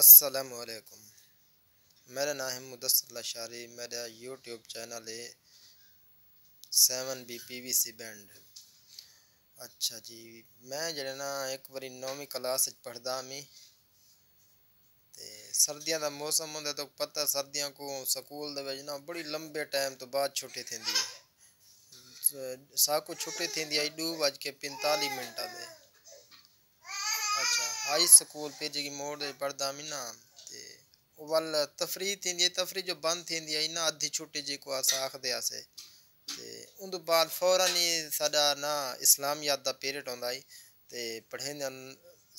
السلام علیکم، میرا نام ہے مدثر لاشاری۔ میرا یوٹیوب چینل ہے 7B PVC بینڈ۔ اچھا جی، میں جڑا نا ایک باری 9ویں کلاس پڑھدا میں تے سردیاں دا موسم ہوندا تو پتہ سردیاں کو سکول دے وچ نا بڑی لمبے ٹائم تو بعد چھٹی تھیندی ہے۔ ساکو چھٹی تھیندی ہے 2:45 دے۔ اچھا ہائی سکول پہ جی موڑ دے پڑھدا میں نا تے ول تفریح تھیندی ہے، تفریح جو بند تھیندی ہے نا ادھی چھٹی جی کو اسا آکھدے اسے تے اون تو بعد فوراً ہی ساڈا نا اسلامیات دا پیریڈ ہوندا ہے تے پڑھیندے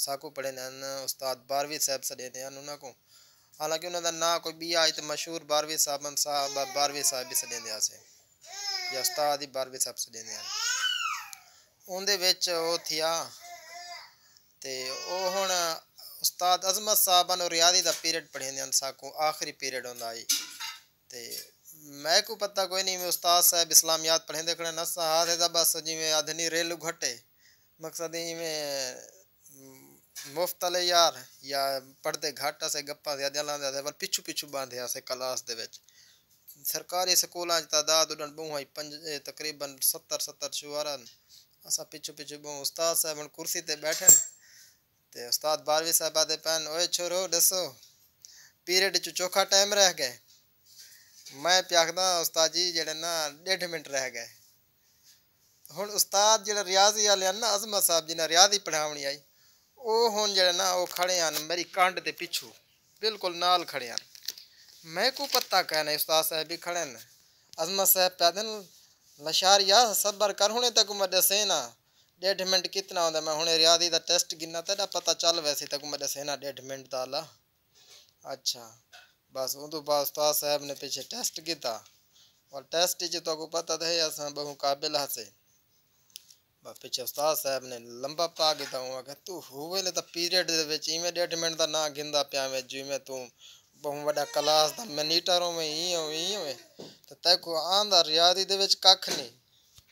ساکو پڑھیندے استاد باروی صاحب سڈیندے انہاں کو، حالانکہ انہاں دا نا کوئی بھی آئی تے مشہور باروی صاحب باروی صاحب بھی سڈیندے اسے یا استاد ہی باروی صاحب سڈیندے ہیں۔ اون دے وچ او تھیا تے او ہن استاد عظمت صاحب نے ریاضی دا پیریڈ پڑھیندے ہیں ساکو آخری پیریڈ ہوندا ہے تے میں کو پتہ کوئی نہیں، میں استاد صاحب اسلامیات پڑھیندے کھڑے نسا ہاتھ دا بس جویں ادھنی ریلو گھٹے مقصد ہی میں مفت علی یار یا پڑھتے گھاٹا سے گپا زیادہ لاندے تے پچھو پچھو باندھیا سے کلاس دے وچ۔ سرکاری سکولاں وچ تعداد اڈن بہوں تقریباً 70 شعرا اسا پچھو پچھو بہوں استاد صاحب کرسی تے بیٹھن تے استاد باروی صاحب دے پین اوئے چھورو دسو پیریڈ چ چوکھا ٹائم رہ گئے؟ میں پیاکھدا استاد جی جڑے نا 1.5 منٹ رہ گئے۔ ہن استاد جڑا ریاضی والے نا عظمت صاحب جی نے ریاضی پڑھاونی آئی او ہن جڑے نا او کھڑے ہیں میری کانڈ دے پیچھو بالکل نال کھڑے ہیں۔ میں کو پتہ کہنا استاد صاحب بھی کھڑے ہیں، عظمت صاحب پیدن لشاریا صبر کر ہونے تک میں دسے نا 1.5 منٹ کتنا ہوندا، میں ہنے ریاضی دا ٹیسٹ گننا تے پتہ چل ویسے تک میں دسے نا 1.5 منٹ دا لا۔ اچھا بس اون تو بعد استاد صاحب نے پیچھے ٹیسٹ کیتا اور ٹیسٹ وچ تو کو پتہ تے اساں بہوں قابل ہسے۔ بس پیچھے استاد صاحب نے لمبا پا کیتا ہوا کہ تو ہوئے لے تا پیریڈ دے وچ ایویں 1.5 منٹ دا نا گندا پیا میں جویں تو بہوں بڑا کلاس دا منیٹر میں تے تے کو آندا ریاضی دے وچ ککھ نہیں۔